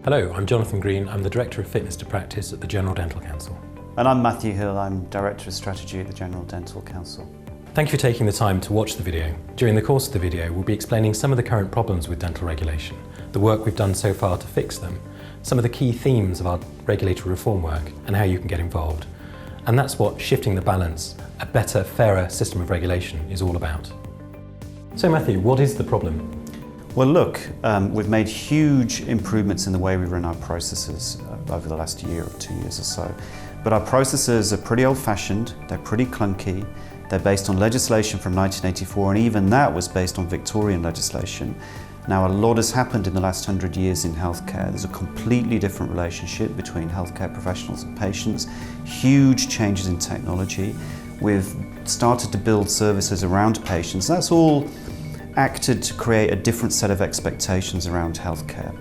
Hello, I'm Jonathan Green. I'm the Director of Fitness to Practice at the General Dental Council. And I'm Matthew Hill. I'm Director of Strategy at the General Dental Council. Thank you for taking the time to watch the video. During the course of the video, we'll be explaining some of the current problems with dental regulation, the work we've done so far to fix them, some of the key themes of our regulatory reform work, and how you can get involved. And that's what shifting the balance, a better, fairer system of regulation is all about. So Matthew, what is the problem? Well look, we've made huge improvements in the way we run our processes over the last year or 2 years or so. But our processes are pretty old-fashioned, they're pretty clunky, they're based on legislation from 1984, and even that was based on Victorian legislation. Now a lot has happened in the last 100 years in healthcare. There's a completely different relationship between healthcare professionals and patients, huge changes in technology. We've started to build services around patients. That's all acted to create a different set of expectations around healthcare.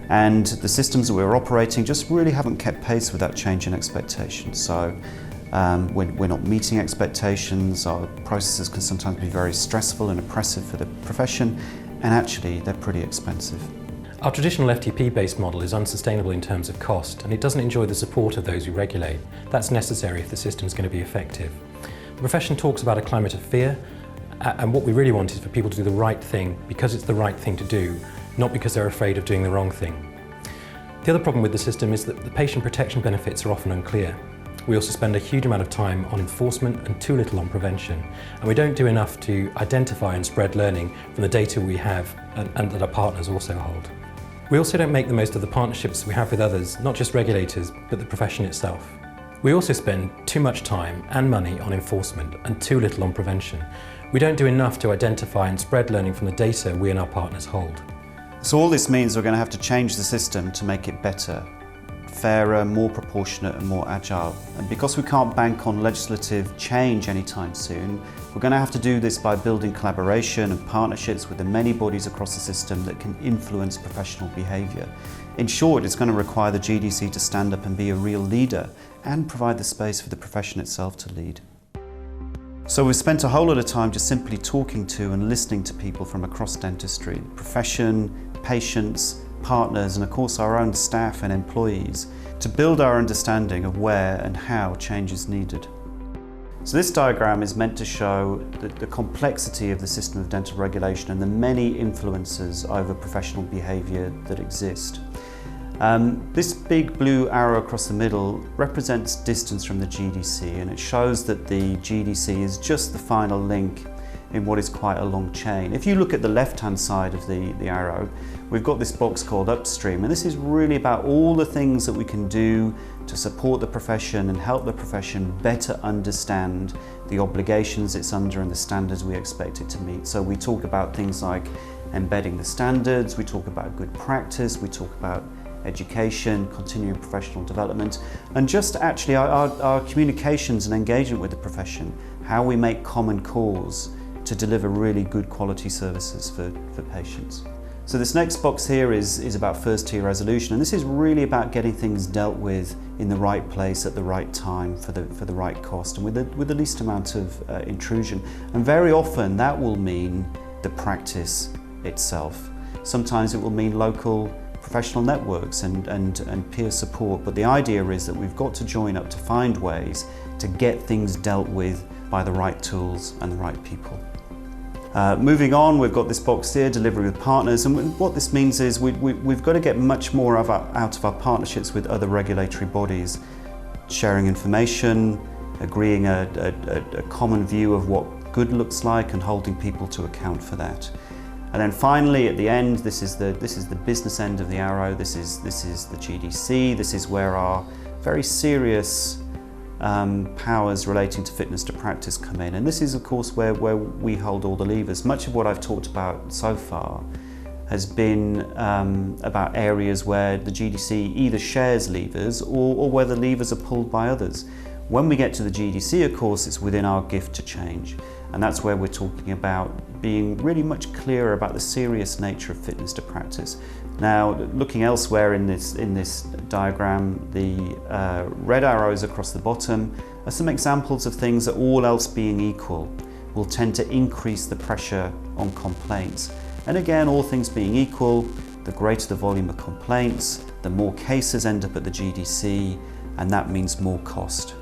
And the systems that we're operating just really haven't kept pace with that change in expectations. So we're not meeting expectations, our processes can sometimes be very stressful and oppressive for the profession, and actually they're pretty expensive. Our traditional FTP-based model is unsustainable in terms of cost, and it doesn't enjoy the support of those who regulate. That's necessary if the system's going to be effective. The profession talks about a climate of fear, and what we really want is for people to do the right thing because it's the right thing to do, not because they're afraid of doing the wrong thing. The other problem with the system is that the patient protection benefits are often unclear. We also spend a huge amount of time on enforcement and too little on prevention, and we don't do enough to identify and spread learning from the data we have and that our partners also hold. We also don't make the most of the partnerships we have with others, not just regulators, but the profession itself. We also spend too much time and money on enforcement and too little on prevention. We don't do enough to identify and spread learning from the data we and our partners hold. So all this means we're going to have to change the system to make it better, fairer, more proportionate and more agile. And because we can't bank on legislative change anytime soon, we're going to have to do this by building collaboration and partnerships with the many bodies across the system that can influence professional behaviour. In short, it's going to require the GDC to stand up and be a real leader and provide the space for the profession itself to lead. So we've spent a whole lot of time just simply talking to and listening to people from across dentistry, profession, patients, partners, and of course our own staff and employees, to build our understanding of where and how change is needed. So this diagram is meant to show the complexity of the system of dental regulation and the many influences over professional behaviour that exist. This big blue arrow across the middle represents distance from the GDC, and it shows that the GDC is just the final link in what is quite a long chain. If you look at the left-hand side of the arrow, we've got this box called upstream, and this is really about all the things that we can do to support the profession and help the profession better understand the obligations it's under and the standards we expect it to meet. So we talk about things like embedding the standards, we talk about good practice, we talk about education, continuing professional development, and just actually our communications and engagement with the profession, how we make common cause to deliver really good quality services for patients. So this next box here is about first tier resolution, and this is really about getting things dealt with in the right place at the right time for the right cost and with the least amount of intrusion. And very often that will mean the practice itself. Sometimes it will mean local professional networks and peer support, but the idea is that we've got to join up to find ways to get things dealt with by the right tools and the right people. Moving on, we've got this box here, delivery with partners, and what this means is we've got to get much more out of our partnerships with other regulatory bodies, sharing information, agreeing a common view of what good looks like and holding people to account for that. And then finally, at the end, this is the business end of the arrow. This is the GDC. This is where our very serious powers relating to fitness to practice come in. And this is, of course, where we hold all the levers. Much of what I've talked about so far has been about areas where the GDC either shares levers or where the levers are pulled by others. When we get to the GDC, of course, it's within our gift to change. And that's where we're talking about being really much clearer about the serious nature of fitness to practice. Now, looking elsewhere in this diagram, the red arrows across the bottom are some examples of things that, all else being equal, will tend to increase the pressure on complaints. And again, all things being equal, the greater the volume of complaints, the more cases end up at the GDC, and that means more cost,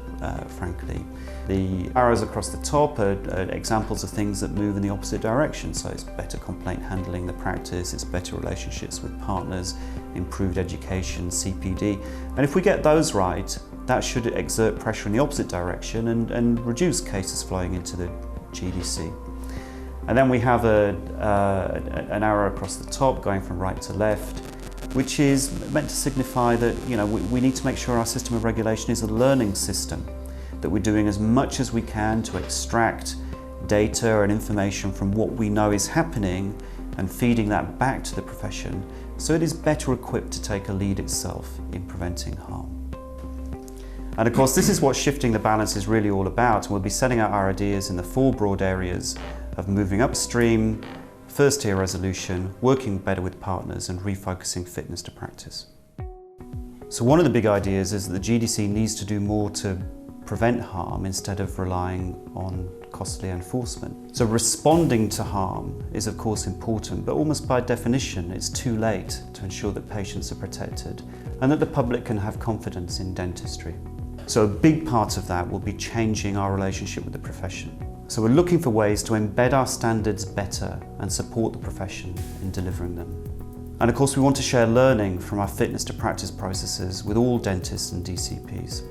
frankly. The arrows across the top are examples of things that move in the opposite direction. So it's better complaint handling, the practice, it's better relationships with partners, improved education, CPD. And if we get those right, that should exert pressure in the opposite direction and reduce cases flowing into the GDC. And then we have an arrow across the top going from right to left, which is meant to signify that we need to make sure our system of regulation is a learning system, that we're doing as much as we can to extract data and information from what we know is happening and feeding that back to the profession so it is better equipped to take a lead itself in preventing harm. And of course, this is what shifting the balance is really all about. We'll be setting out our ideas in the 4 broad areas of moving upstream, first-tier resolution, working better with partners, and refocusing fitness to practice. So one of the big ideas is that the GDC needs to do more to prevent harm instead of relying on costly enforcement. So responding to harm is of course important, but almost by definition it's too late to ensure that patients are protected and that the public can have confidence in dentistry. So a big part of that will be changing our relationship with the profession. So we're looking for ways to embed our standards better and support the profession in delivering them. And of course we want to share learning from our fitness to practice processes with all dentists and DCPs.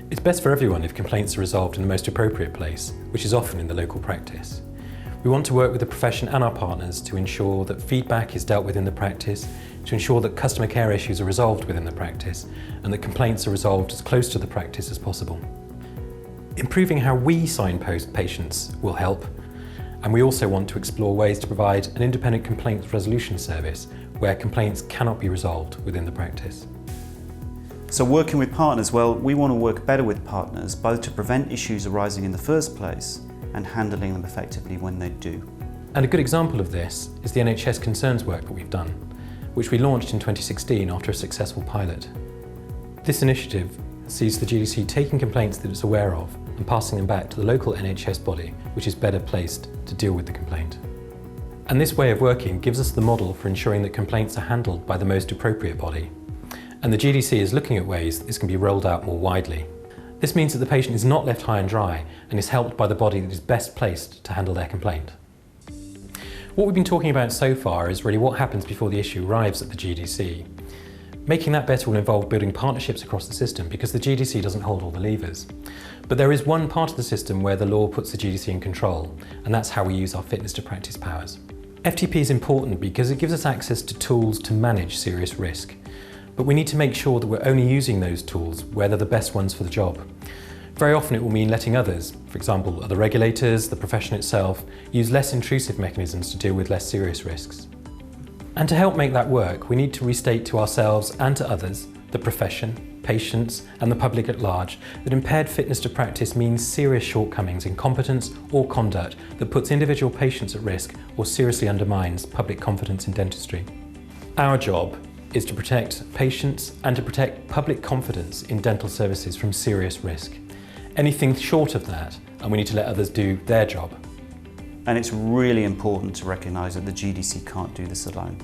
It's best for everyone if complaints are resolved in the most appropriate place, which is often in the local practice. We want to work with the profession and our partners to ensure that feedback is dealt with in the practice, to ensure that customer care issues are resolved within the practice, and that complaints are resolved as close to the practice as possible. Improving how we signpost patients will help, and we also want to explore ways to provide an independent complaints resolution service where complaints cannot be resolved within the practice. So working with partners, well, we want to work better with partners, both to prevent issues arising in the first place and handling them effectively when they do. And a good example of this is the NHS Concerns work that we've done, which we launched in 2016 after a successful pilot. This initiative sees the GDC taking complaints that it's aware of and passing them back to the local NHS body, which is better placed to deal with the complaint. And this way of working gives us the model for ensuring that complaints are handled by the most appropriate body. And the GDC is looking at ways this can be rolled out more widely. This means that the patient is not left high and dry and is helped by the body that is best placed to handle their complaint. What we've been talking about so far is really what happens before the issue arrives at the GDC. Making that better will involve building partnerships across the system because the GDC doesn't hold all the levers. But there is one part of the system where the law puts the GDC in control, and that's how we use our fitness to practice powers. FTP is important because it gives us access to tools to manage serious risk. But we need to make sure that we're only using those tools where they're the best ones for the job. Very often it will mean letting others, for example other regulators, the profession itself, use less intrusive mechanisms to deal with less serious risks. And to help make that work, we need to restate to ourselves and to others, the profession, patients and the public at large, that impaired fitness to practice means serious shortcomings in competence or conduct that puts individual patients at risk or seriously undermines public confidence in dentistry. Our job is to protect patients and to protect public confidence in dental services from serious risk. Anything short of that, and we need to let others do their job. And it's really important to recognise that the GDC can't do this alone.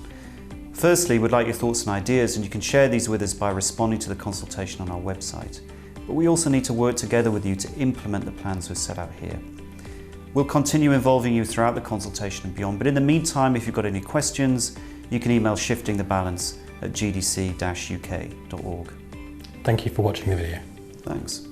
Firstly, we'd like your thoughts and ideas, and you can share these with us by responding to the consultation on our website. But we also need to work together with you to implement the plans we've set out here. We'll continue involving you throughout the consultation and beyond, but in the meantime, if you've got any questions, you can email shiftingthebalance@gdc-uk.org. Thank you for watching the video. Thanks.